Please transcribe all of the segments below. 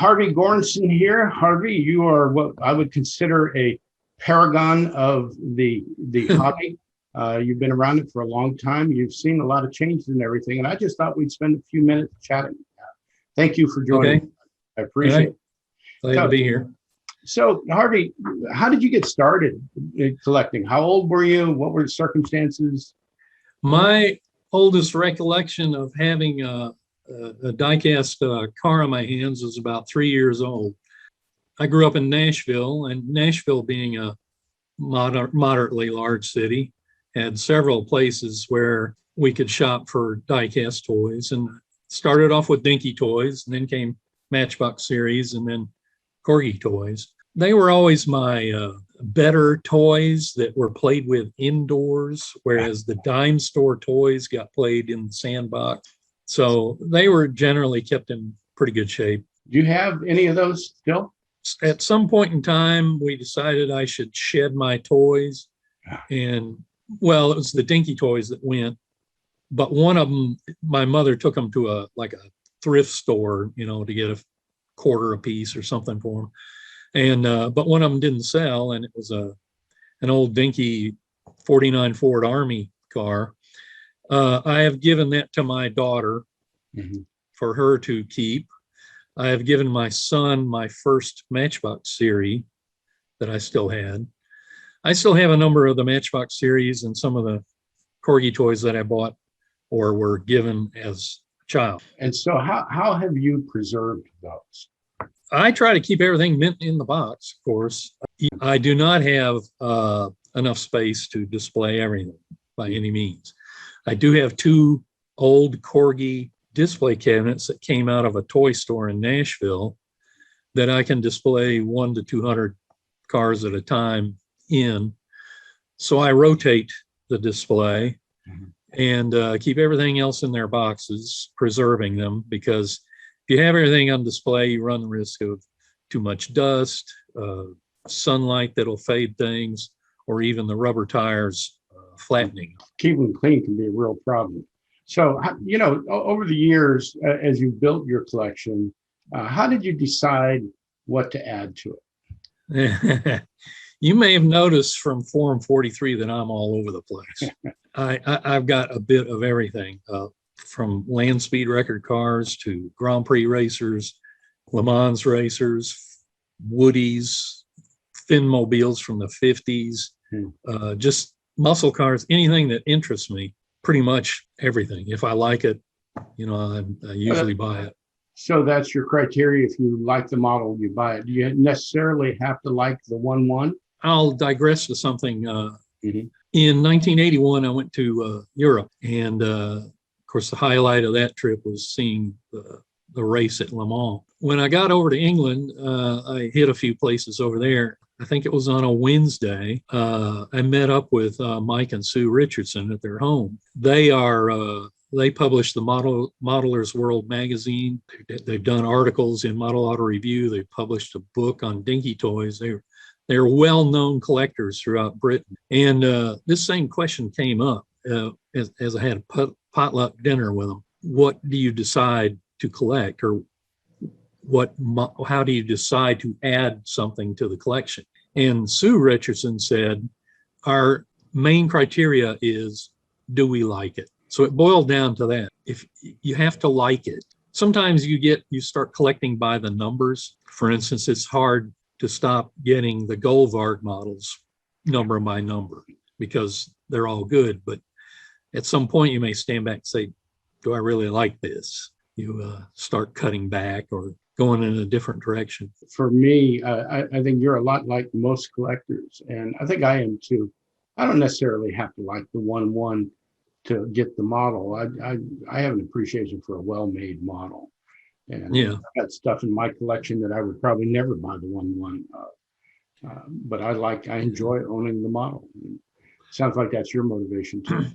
Harvey Goranson here. Harvey, you are what I would consider a paragon of the hobby. You've been around it for a long time. You've seen a lot of changes and everything, and I just thought we'd spend a few minutes chatting. Thank you for joining. Okay. I appreciate it. Glad to be here. So, Harvey, how did you get started in collecting? How old were you? What were the circumstances? My oldest recollection of having a die-cast car in my hands was about 3 years old. I grew up in Nashville, and Nashville being a moderately large city, had several places where we could shop for die-cast toys, and started off with Dinky toys, and then came Matchbox series, and then Corgi toys. They were always my better toys that were played with indoors, whereas the dime store toys got played in the sandbox. So they were generally kept in pretty good shape. Do you have any of those still? At some point in time, we decided I should shed my toys. And, well, it was the Dinky toys that went. But one of them, my mother took them to a thrift store, to get a quarter a piece or something for them. And but one of them didn't sell, and it was an old Dinky 49 Ford Army car. I have given that to my daughter for her to keep. I have given my son my first Matchbox series that I still had. I still have a number of the Matchbox series and some of the Corgi toys that I bought or were given as a child. And so how have you preserved those? I try to keep everything mint in the box, of course. I do not have enough space to display everything by any means. I do have 2 old Corgi display cabinets that came out of a toy store in Nashville that I can display 100 to 200 cars at a time in. So I rotate the display and keep everything else in their boxes, preserving them, because if you have everything on display, you run the risk of too much dust, sunlight that'll fade things, or even the rubber tires flattening. Keeping them clean can be a real problem. So, over the years, as you built your collection, how did you decide what to add to it? You may have noticed from Forum 43 that I'm all over the place. I've got a bit of everything, from land speed record cars to Grand Prix racers, Le Mans racers, Woodies, Finmobiles from the 50s, just muscle cars, anything that interests me, pretty much everything. If I like it, I usually buy it. So that's your criteria. If you like the model, you buy it. Do you necessarily have to like the 1-1? I'll digress to something. In 1981, I went to Europe, and of course, the highlight of that trip was seeing the race at Le Mans. When I got over to England, I hit a few places over there. I think it was on a Wednesday. I met up with Mike and Sue Richardson at their home. They publish the Modeler's World magazine. They've done articles in Model Auto Review. They published a book on Dinky toys. They're well-known collectors throughout Britain. And this same question came up as I had a potluck dinner with them. What do you decide to collect, or how do you decide to add something to the collection? And Sue Richardson said, our main criteria is, do we like it? So it boiled down to that. If you have to like it, sometimes you start collecting by the numbers. For instance, it's hard to stop getting the Goldvarg models number by number because they're all good. But at some point you may stand back and say, do I really like this? You start cutting back or going in a different direction. For me, I think you're a lot like most collectors, and I think I am too. I don't necessarily have to like the 1-1 to get the model. I have an appreciation for a well-made model. And I've got stuff in my collection that I would probably never buy the 1-1. But I enjoy owning the model. Sounds like that's your motivation too.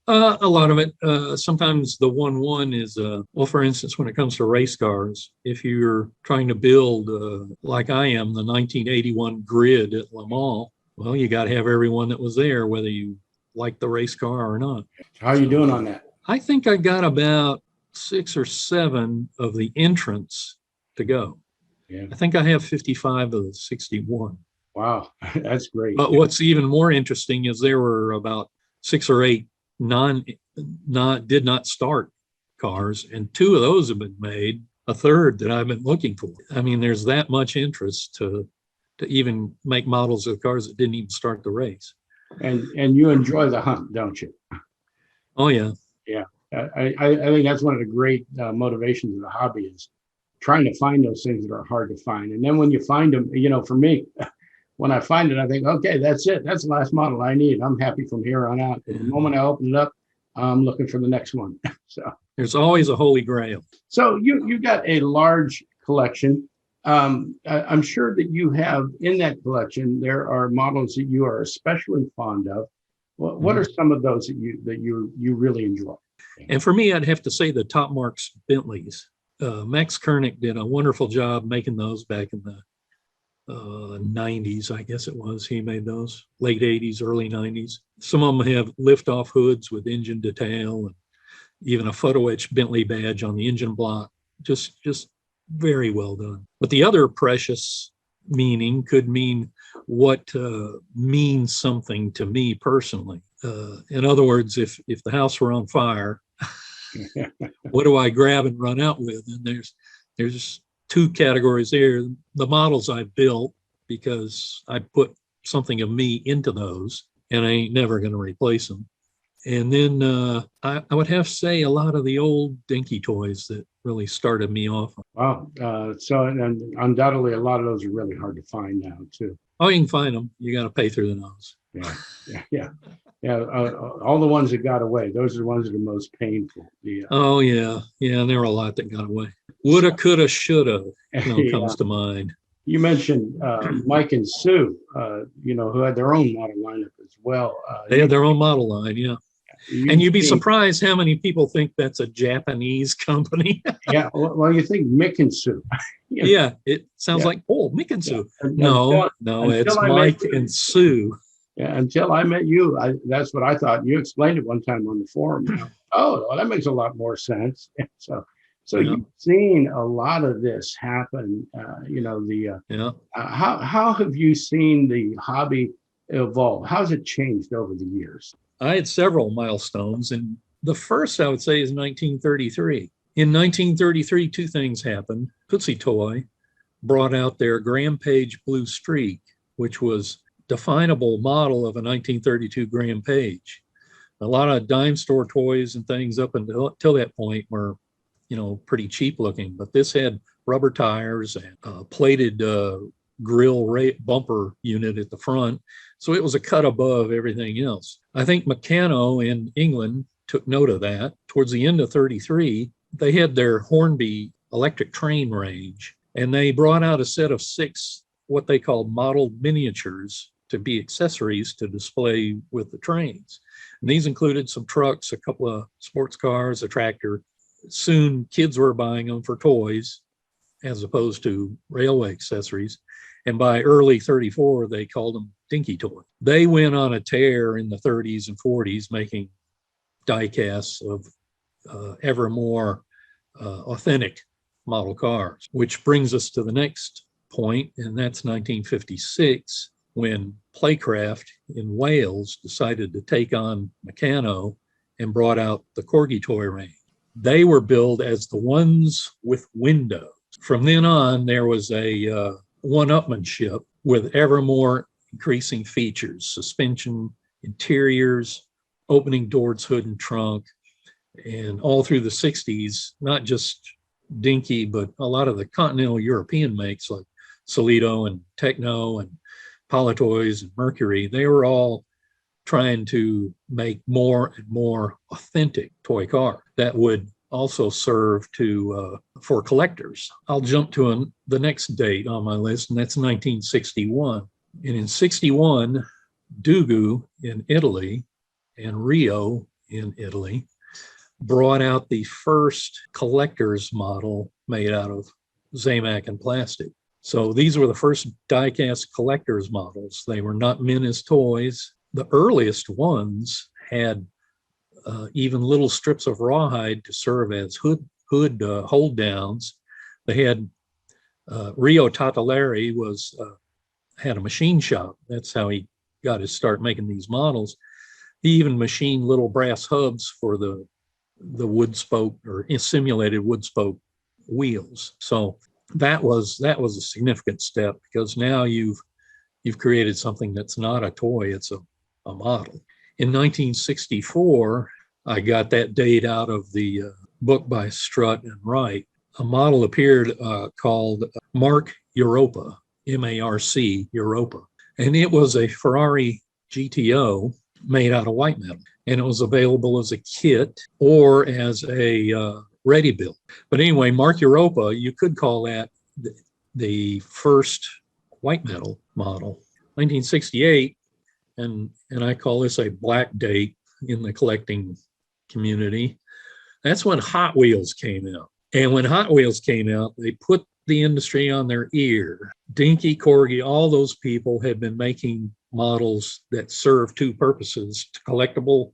A lot of it. Sometimes the 1-1 is, for instance, when it comes to race cars, if you're trying to build, like I am, the 1981 grid at Le Mans, well, you got to have everyone that was there, whether you like the race car or not. How are you doing on that? I think I got about 6 or 7 of the entrants to go. Yeah. I think I have 55 of the 61. Wow. That's great. But what's even more interesting is there were about 6 or 8 did not start cars, and 2 of those have been made. A third that I've been looking for. I mean, there's that much interest to even make models of cars that didn't even start the race. And you enjoy the hunt, don't you? Oh yeah. Yeah. I think that's one of the great motivations of the hobby is trying to find those things that are hard to find. And then when you find them, for me, when I find it, I think, okay, that's it. That's the last model I need. I'm happy from here on out. But the moment I open it up, I'm looking for the next one. So there's always a holy grail. So you got a large collection. I'm sure that you have in that collection, there are models that you are especially fond of. What are some of those that you really enjoy? And for me, I'd have to say the Top Marks Bentleys. Max Koenig did a wonderful job making those back in the 90s, I guess it was. He made those late 80s, early 90s. Some of them have lift-off hoods with engine detail and even a photo etched Bentley badge on the engine block. Just very well done. But the other precious meaning could mean what means something to me personally. In other words, if the house were on fire, what do I grab and run out with? And there's 2 categories there. The models I built because I put something of me into those, and I ain't never going to replace them. And then I would have to say a lot of the old dinky toys that really started me off. Wow. So and undoubtedly a lot of those are really hard to find now too. Oh, you can find them. You got to pay through the nose. Yeah. All the ones that got away, those are the ones that are most painful. Oh yeah. And there were a lot that got away. Woulda, coulda, shoulda, comes to mind. You mentioned Mike and Sue, who had their own model lineup as well. They had their own model line, yeah. And you'd be surprised how many people think that's a Japanese company. Yeah, well, you think Mick and Sue. Yeah, it sounds like, Mick and Sue. No, it's Mike and Sue. Yeah, until I met you, that's what I thought. You explained it one time on the forum. Oh, well, that makes a lot more sense. So you've seen a lot of this happen. How have you seen the hobby evolve? How's it changed over the years? I had several milestones, and the first I would say is 1933. In 1933, 2 things happened. Tootsie Toy brought out their Graham Page Blue Streak, which was definable model of a 1932 Graham Page. A lot of dime store toys and things up until that point were, pretty cheap looking, but this had rubber tires and plated grill bumper unit at the front. So it was a cut above everything else. I think Meccano in England took note of that. Towards the end of 33, they had their Hornby electric train range, and they brought out a set of 6 what they called modeled miniatures to be accessories to display with the trains. And these included some trucks, a couple of sports cars, a tractor. Soon kids were buying them for toys as opposed to railway accessories. And by early 34, they called them dinky toys. They went on a tear in the 30s and 40s, making die casts of ever more authentic model cars, which brings us to the next point, and that's 1956, when Playcraft in Wales decided to take on Meccano and brought out the Corgi toy range. They were billed as the ones with windows. From then on, there was a one-upmanship with ever more increasing features, suspension, interiors, opening doors, hood and trunk, and all through the 60s, not just dinky, but a lot of the continental European makes like Solito and Techno and Politoys and Mercury, they were all trying to make more and more authentic toy car that would also serve for collectors. I'll jump to the next date on my list, and that's 1961. And in 61, Dugu in Italy and Rio in Italy brought out the first collector's model made out of Zamac and plastic. So these were the first die-cast collector's models. They were not meant as toys. The earliest ones had even little strips of rawhide to serve as hood hold downs. They had Rio Tatalari had a machine shop. That's how he got his start making these models. He even machined little brass hubs for the wood spoke or simulated wood spoke wheels. So that was a significant step, because now you've created something that's not a toy, it's a model. In 1964, I got that date out of the book by Strutt and Wright. A model appeared called Mark Europa, M-A-R-C, Europa. And it was a Ferrari GTO made out of white metal. And it was available as a kit or as a ready build. But anyway, Mark Europa, you could call that the first white metal model. 1968, and I call this a black date in the collecting community. That's when Hot Wheels came out. And when Hot Wheels came out, they put the industry on their ear. Dinky, Corgi, all those people had been making models that serve two purposes: collectible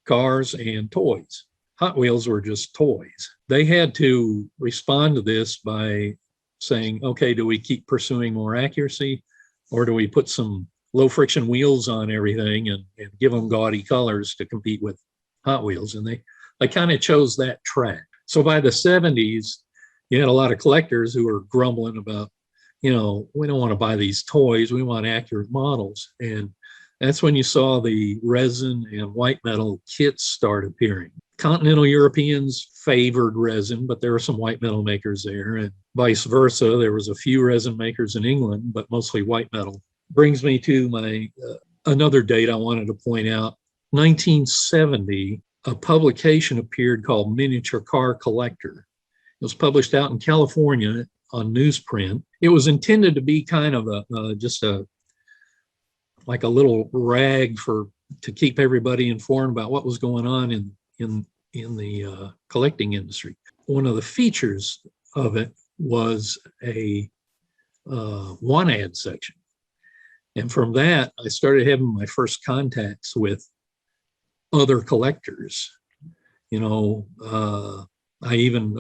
cars and toys. Hot Wheels were just toys. They had to respond to this by saying, okay, do we keep pursuing more accuracy, or do we put some low friction wheels on everything and give them gaudy colors to compete with Hot Wheels? And they kind of chose that track. So by the 70s, you had a lot of collectors who were grumbling about, we don't want to buy these toys, we want accurate models. And that's when you saw the resin and white metal kits start appearing. Continental Europeans favored resin, but there were some white metal makers there, and vice versa. There was a few resin makers in England, but mostly white metal. Brings me to my another date I wanted to point out. 1970, a publication appeared called Miniature Car Collector. It was published out in California on newsprint. It was intended to be kind of like a little rag to keep everybody informed about what was going on in the collecting industry. One of the features of it was a one ad section. And from that, I started having my first contacts with other collectors. I even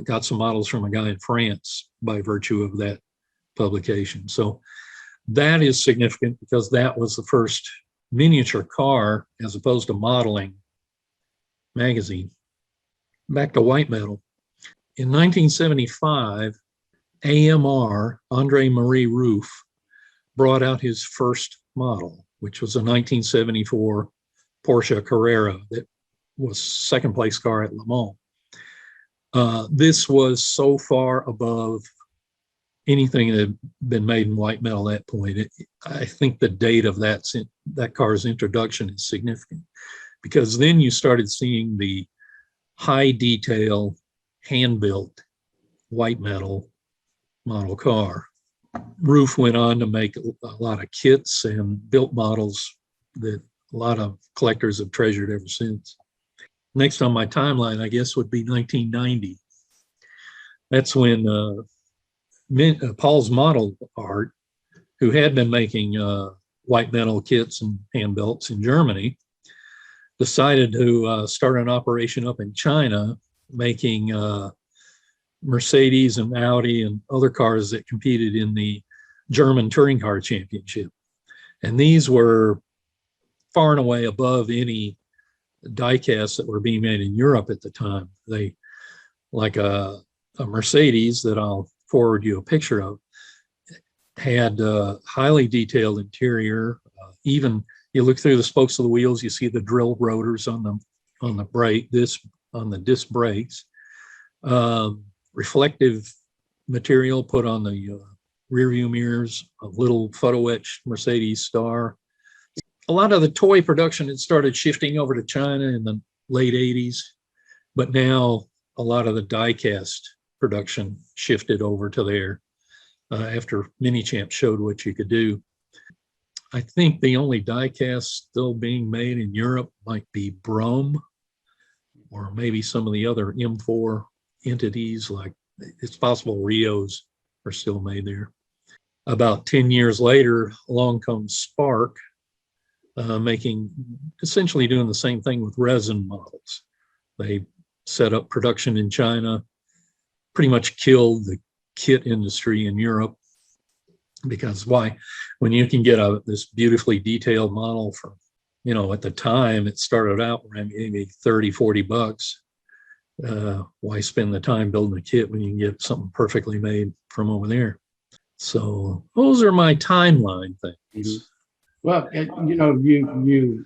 got some models from a guy in France by virtue of that publication. So that is significant, because that was the first miniature car, as opposed to modeling, magazine. Back to white metal. In 1975, AMR, Andre Marie Roof, brought out his first model, which was a 1974 Porsche Carrera that was second place car at Le Mans. This was so far above anything that had been made in white metal at that point. I think the date of that car's introduction is significant, because then you started seeing the high detail, hand-built white metal model car. Roof went on to make a lot of kits and built models that a lot of collectors have treasured ever since. Next on my timeline, I guess, would be 1990. That's when Paul's Model Art, who had been making white metal kits and hand belts in Germany, decided to start an operation up in China, making Mercedes and Audi and other cars that competed in the German Touring Car Championship. And these were far and away above any die-casts that were being made in Europe at the time. They, like a Mercedes that I'll forward you a picture of, had highly detailed interior. Even you look through the spokes of the wheels, you see the drill rotors on the brake, on the disc brakes. Reflective material put on the rear view mirrors, a little photo etched Mercedes star. A lot of the toy production had started shifting over to China in the late 80s, but now a lot of the die-cast production shifted over to there after Minichamp showed what you could do. I think the only die-cast still being made in Europe might be Brum, or maybe some of the other M4 entities, like it's possible Rios are still made there. About 10 years later, along comes Spark, essentially doing the same thing with resin models. They set up production in China, pretty much killed kit industry in Europe. Because why? When you can get this beautifully detailed model from, at the time it started out around maybe 30, $40. Why spend the time building a kit when you can get something perfectly made from over there? So those are my timeline things. Mm-hmm. Well,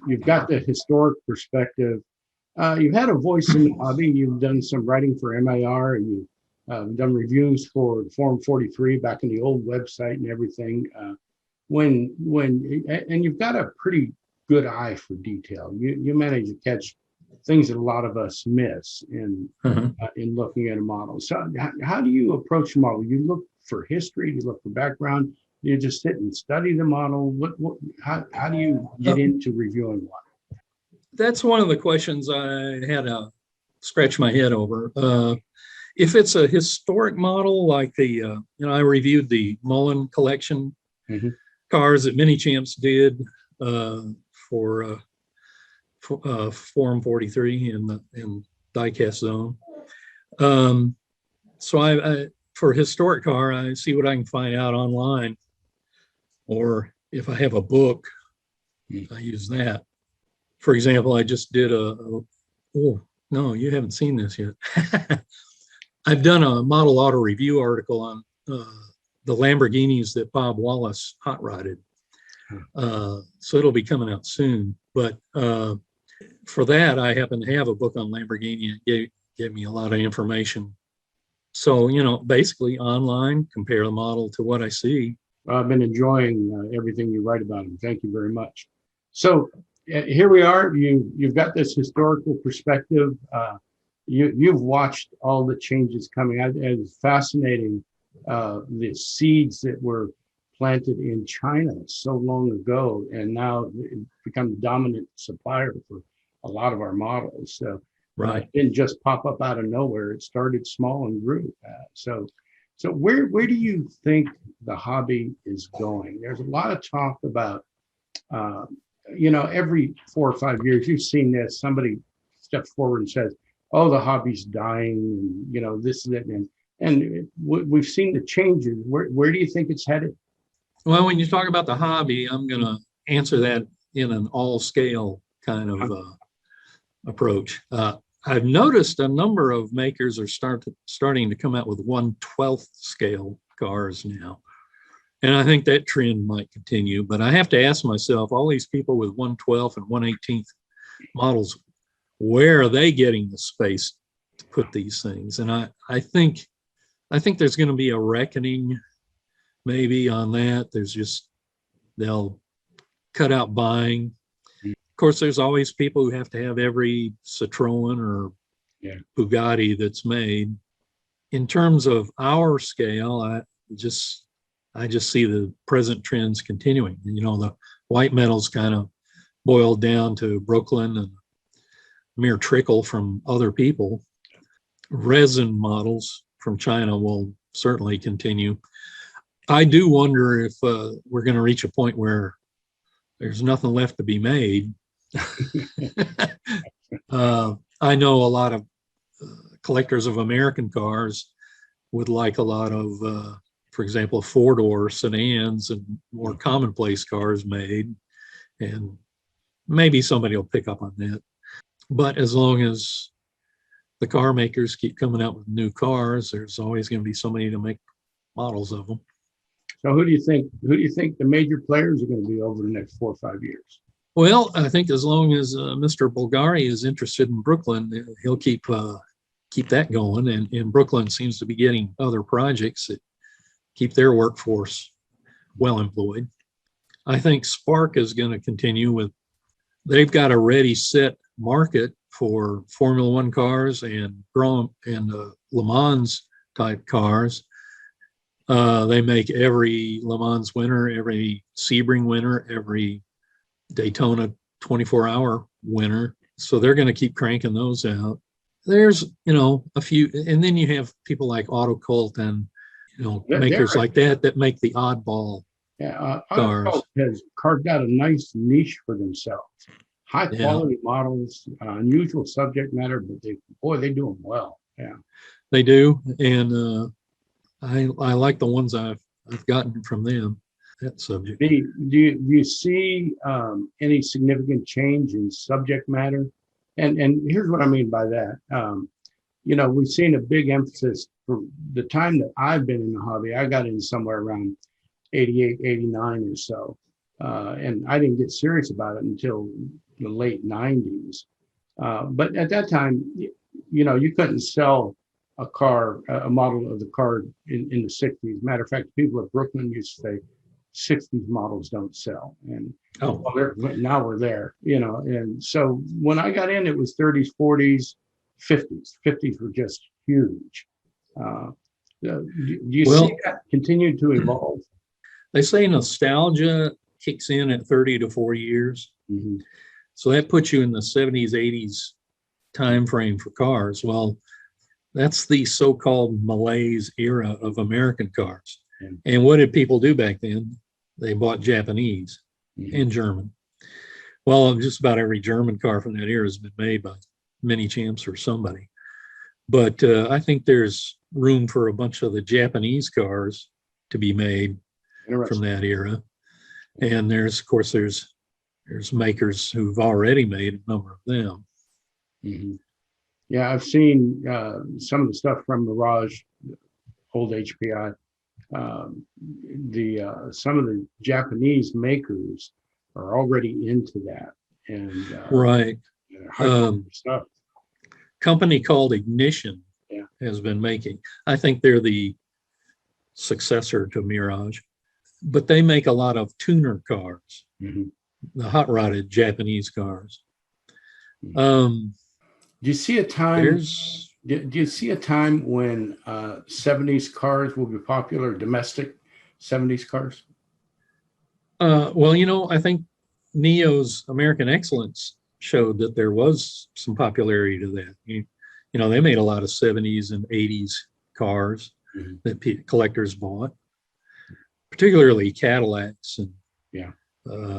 you've got the historic perspective. You've had a voice in the hobby. You've done some writing for MAR, and you've done reviews for Form 43 back in the old website and everything. And you've got a pretty good eye for detail. You manage to catch things that a lot of us miss in looking at a model. So how do you approach a model? You look for history, you look for background, you just sit and study the model. How do you get into reviewing one? That's one of the questions I had to scratch my head over. If it's a historic model, like I reviewed the Mullen collection cars that Mini Champs did for Form 43 in diecast zone. So I for a historic car, I see what I can find out online, or if I have a book, I use that. For example, I just did oh no, you haven't seen this yet. I've done a model auto review article on the Lamborghinis that Bob Wallace hot rodded. So it'll be coming out soon. But for that, I happen to have a book on Lamborghini. It gave me a lot of information. So, basically online, compare the model to what I see. I've been enjoying everything you write about him. Thank you very much. So here we are. You've got this historical perspective. You've watched all the changes coming out. It's fascinating, the seeds that were planted in China so long ago, and now become the dominant supplier for a lot of our models. So it didn't just pop up out of nowhere. It started small and grew. So where do you think the hobby is going? There's a lot of talk about, every 4 or 5 years, you've seen this, somebody steps forward and says, oh, the hobby's dying, and this and that, and we've seen the changes. Where do you think it's headed? Well, when you talk about the hobby, I'm going to answer that in an all-scale kind of approach. I've noticed a number of makers are starting to come out with 1/12 scale cars now. And I think that trend might continue. But I have to ask myself, all these people with 1/12 and 1/18 models, where are they getting the space to put these things? And I think there's going to be a reckoning maybe on that. They'll cut out buying. Of course, there's always people who have to have every Citroen or Bugatti that's made. In terms of our scale, I just see the present trends continuing. The white metal's kind of boiled down to Brooklyn and mere trickle from other people. Resin models from China will certainly continue. I do wonder if we're going to reach a point where there's nothing left to be made. I know a lot of collectors of American cars would like a lot of, for example, four-door sedans and more commonplace cars made, and maybe somebody will pick up on that. But as long as the car makers keep coming out with new cars, there's always going to be somebody to make models of them. So who do you think the major players are going to be over the next 4 or 5 years? Well, I think as long as Mr. Bulgari is interested in Brooklyn, he'll keep that going. And Brooklyn seems to be getting other projects that keep their workforce well employed. I think Spark is going to continue they've got a ready set market for Formula One cars and Le Mans type cars. They make every Le Mans winner, every Sebring winner, every Daytona 24-hour winner. So they're going to keep cranking those out. There's, a few, and then you have people like Autocult and, makers like that make the oddball cars. Autocult has carved out a nice niche for themselves. High quality models, unusual subject matter, but they do them well. Yeah, they do. And I like the ones I've gotten from them. That subject. Do you see any significant change in subject matter? And here's what I mean by that. We've seen a big emphasis from the time that I've been in the hobby. I got in somewhere around 88, 89 or so. And I didn't get serious about it until the late 90s. But at that time, you couldn't sell a model of the car in the 60s. Matter of fact, people at Brooklyn used to say 60s models don't sell. And now we're there, and so when I got in, it was 30s, 40s, 50s. 50s were just huge. Do you see that continue to evolve? They say nostalgia kicks in at 30 to 40 years. Mm-hmm. So that puts you in the 70s, 80s time frame for cars. Well, that's the so-called malaise era of American cars. Yeah. And what did people do back then? They bought Japanese and German. Well, just about every German car from that era has been made by Mini Champs or somebody. But I think there's room for a bunch of the Japanese cars to be made from that era. And there's makers who've already made a number of them. Mm-hmm. Yeah, I've seen some of the stuff from Mirage, old HPI. Some of the Japanese makers are already into that, and right. Stuff. Company called Ignition has been making. I think they're the successor to Mirage, but they make a lot of tuner cars, the hot rodded Japanese cars. Do you see a time? Do you see a time when 70s cars will be popular, domestic 70s cars? Well, I think Neo's American Excellence showed that there was some popularity to that. They made a lot of 70s and 80s cars that collectors bought, particularly Cadillacs and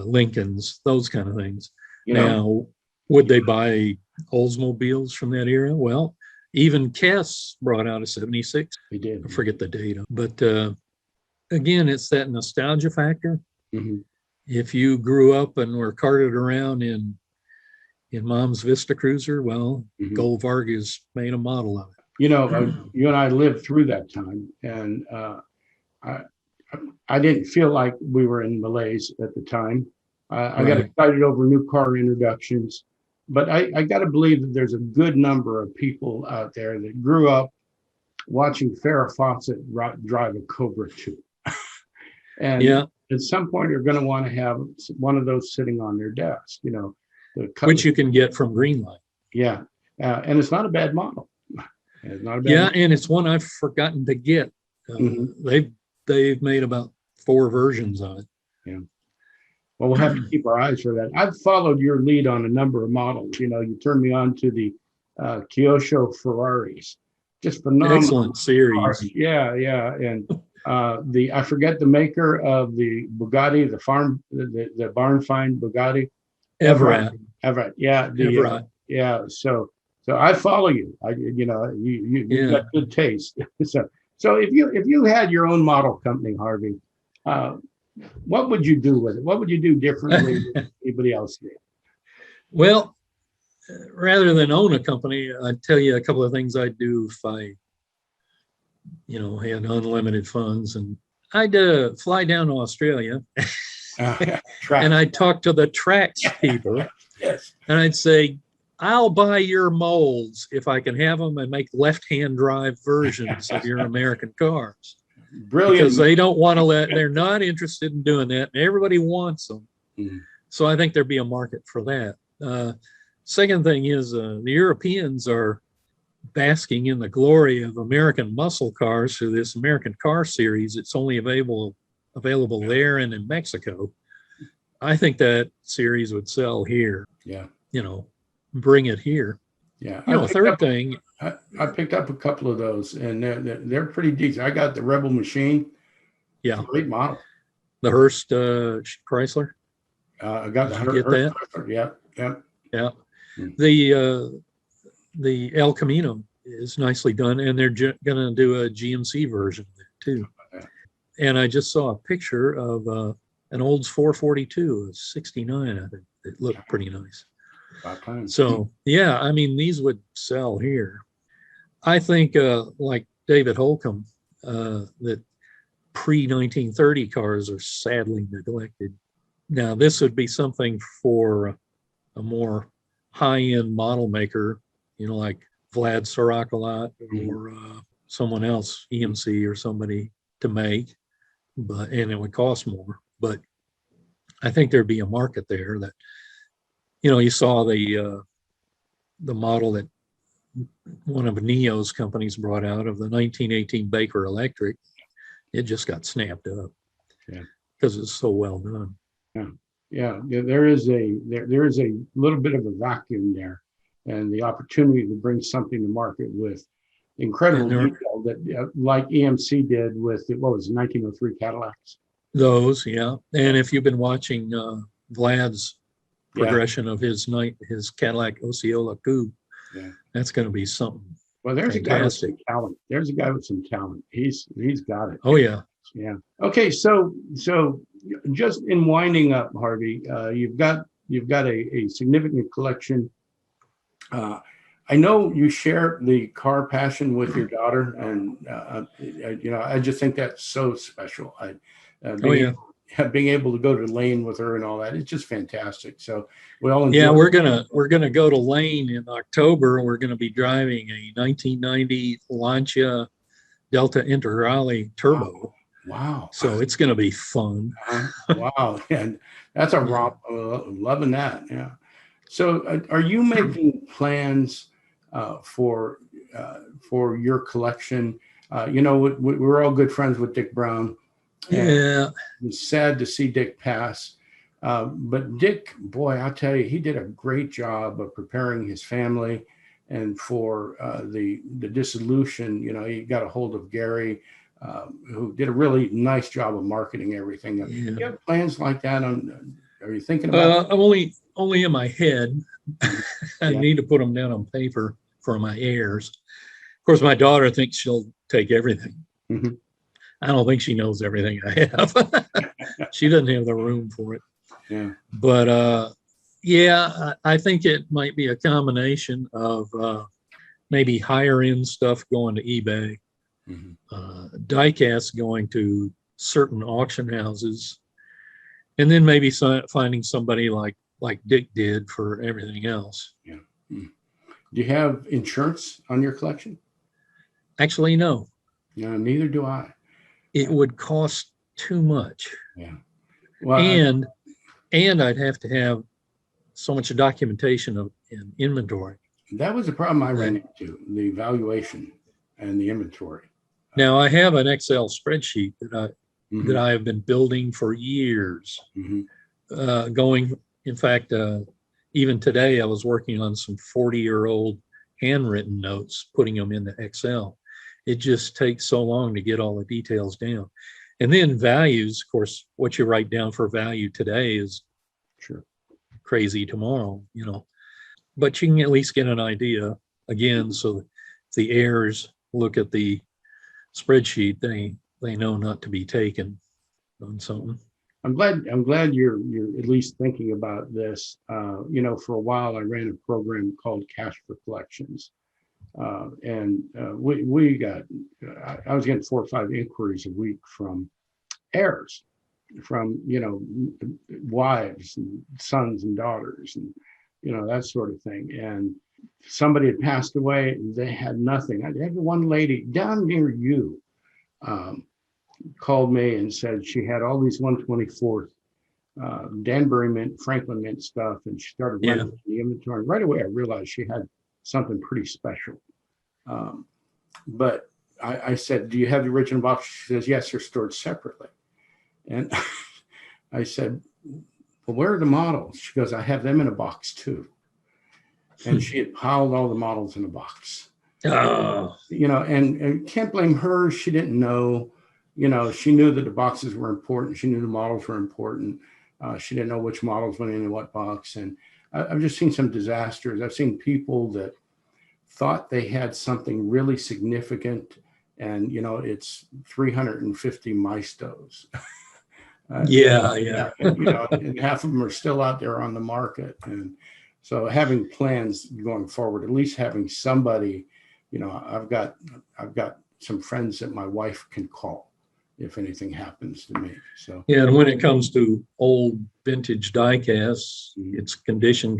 Lincolns, those kind of things. Now, would they buy Oldsmobiles from that era? Well, even Kess brought out a 76. He did. I forget the date. But again, it's that nostalgia factor. Mm-hmm. If you grew up and were carted around in Mom's Vista Cruiser, well, Gold Vargas made a model of it. You and I lived through that time, and I didn't feel like we were in malaise at the time. I got excited over new car introductions. But I got to believe that there's a good number of people out there that grew up watching Farrah Fawcett drive a Cobra 2. And at some point, you're going to want to have one of those sitting on their desk, which you can get from Greenlight. Yeah. And it's not a bad model. It's not a bad model. And it's one I've forgotten to get. They've made about 4 versions of it. Yeah. Well, we'll have to keep our eyes for that. I've followed your lead on a number of models. You turned me on to the Kyosho Ferraris. Just phenomenal. Excellent series. Cars. Yeah. And I forget the maker of the Bugatti, the barn find Bugatti. Everett. Yeah. Everett. So I follow you. You got good taste. So if you had your own model company, Harvey, what would you do with it? What would you do differently than anybody else did? Well, rather than own a company, I'd tell you a couple of things I'd do if I, had unlimited funds. And I'd fly down to Australia and I'd talk to the tracks people. Yes. And I'd say, I'll buy your molds if I can have them and make left-hand drive versions of your American cars. Brilliant. Because they don't want to they're not interested in doing that. Everybody wants them. So I think there'd be a market for that. Second thing is the Europeans are basking in the glory of American muscle cars through this American car series. It's only available there and in Mexico. I think that series would sell here. Yeah. Bring it here. Yeah. Third thing. I picked up a couple of those, and they're pretty decent. I got the Rebel Machine. Yeah. Great model. The Hearst Chrysler. I got the Hearst. Get that? Chrysler. Yeah. The El Camino is nicely done, and they're going to do a GMC version. too. And I just saw a picture of an Olds 442, a 69. I think it looked pretty nice. So yeah, I mean, these would sell here. I think like David Holcomb, that pre-1930 cars are sadly neglected. Now, this would be something for a more high-end model maker, like Vlad Sarakalot or someone else, EMC or somebody, to make, and it would cost more. But I think there'd be a market there that, you saw the model that one of Neo's companies brought out of the 1918 Baker Electric. It just got snapped up because it's so well done. Yeah. There is a little bit of a vacuum there, and the opportunity to bring something to market with incredible detail that, like EMC did with what was it, 1903 Cadillacs. Those, yeah. And if you've been watching Vlad's progression of his Cadillac Osceola Coupe, that's going to be something. Well, there's fantastic. A guy with some talent. There's a guy with some talent. He's got it. Oh yeah. Yeah. Okay. So just in winding up, Harvey, you've got a significant collection. I know you share the car passion with your daughter, and I just think that's so special. Being able to go to Lane with her and all that, it's just fantastic. So we all enjoy. Yeah, we're gonna go to Lane in October. We're gonna be driving a 1990 Lancia Delta Integrale Turbo. Wow! So it's gonna be fun. Wow! And that's a romp. Loving that. Yeah. So are you making plans for your collection? We're all good friends with Dick Brown. Yeah. It's sad to see Dick pass. But Dick, boy, I'll tell you, he did a great job of preparing his family and for the dissolution. He got a hold of Gary, who did a really nice job of marketing everything. Do you have plans like that? Are you thinking about I'm only in my head. I need to put them down on paper for my heirs. Of course, my daughter thinks she'll take everything. Mm-hmm. I don't think she knows everything I have. She doesn't have the room for it. Yeah. But I think it might be a combination of maybe higher end stuff going to eBay, diecast going to certain auction houses, and then maybe finding somebody like Dick did for everything else. Yeah. Do you have insurance on your collection? Actually, no. No, neither do I. It would cost too much. Yeah. Well, and I'd have to have so much documentation and inventory. That was the problem I ran into, the valuation and the inventory. Now I have an Excel spreadsheet that I have been building for years. In fact, even today I was working on some 40-year-old handwritten notes, putting them into Excel. It just takes so long to get all the details down. And then values, of course, what you write down for value today is crazy tomorrow, but you can at least get an idea again. So if the heirs look at the spreadsheet, they know not to be taken on something. I'm glad you're at least thinking about this. For a while I ran a program called Cash for Collections. We got, I was getting 4 or 5 inquiries a week from heirs, from, wives and sons and daughters and, that sort of thing. And somebody had passed away and they had nothing. I had one lady down near you called me and said she had all these 124th Danbury Mint, Franklin Mint stuff, and she started running the inventory. Right away, I realized she had something pretty special. But I said, do you have the original box? She says, yes, they're stored separately. And I said, well, where are the models? She goes, I have them in a box too. And she had piled all the models in a box. And can't blame her. She didn't know, she knew that the boxes were important. She knew the models were important. She didn't know which models went in what box. And I've just seen some disasters. I've seen people that thought they had something really significant and it's 350 Maestos. Yeah. And half of them are still out there on the market. And so having plans going forward, at least having somebody, I've got some friends that my wife can call if anything happens to me. So Yeah, and when it comes to old vintage die casts, it's condition.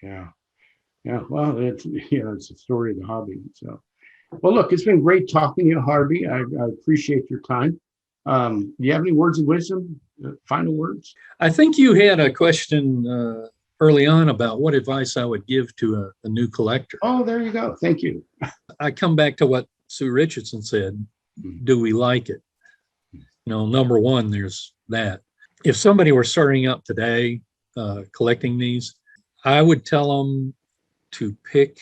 Yeah. Well, it's a story of the hobby. So, well, look, it's been great talking to you, Harvey. I appreciate your time. Do you have any words of wisdom? Final words? I think you had a question early on about what advice I would give to a new collector. Oh, there you go. Thank you. I come back to what Sue Richardson said. Do we like it? Number one, there's that. If somebody were starting out today collecting these, I would tell them to pick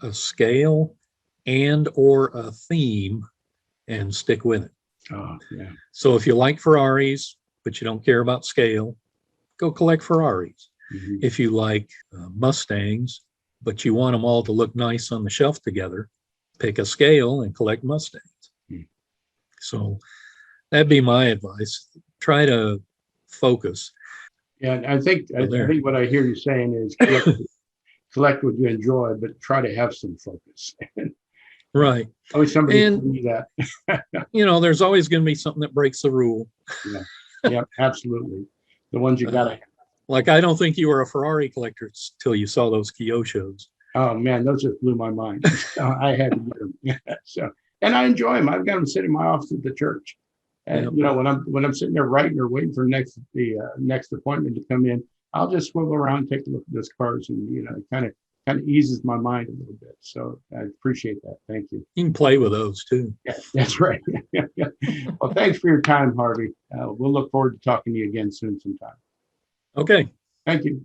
a scale and or a theme and stick with it. Oh, yeah. So if you like Ferraris, but you don't care about scale, go collect Ferraris. If you like Mustangs, but you want them all to look nice on the shelf together, pick a scale and collect Mustangs. So that'd be my advice. Try to focus. Yeah, I think what I hear you saying is collect what you enjoy, but try to have some focus. Right. Always somebody can do that. There's always going to be something that breaks the rule. Yeah, absolutely. The ones you gotta have. Like, I don't think you were a Ferrari collector till you saw those Kyoshos. Oh man, those just blew my mind. I had to get them. So, and I enjoy them. I've got them sitting in my office at the church. And when I'm sitting there writing or waiting for the next appointment to come in, I'll just swivel around, take a look at those cars, and it kind of eases my mind a little bit. So I appreciate that. Thank you. You can play with those too. Yeah, that's right. Well, thanks for your time, Harvey. We'll look forward to talking to you again soon sometime. Okay. Thank you.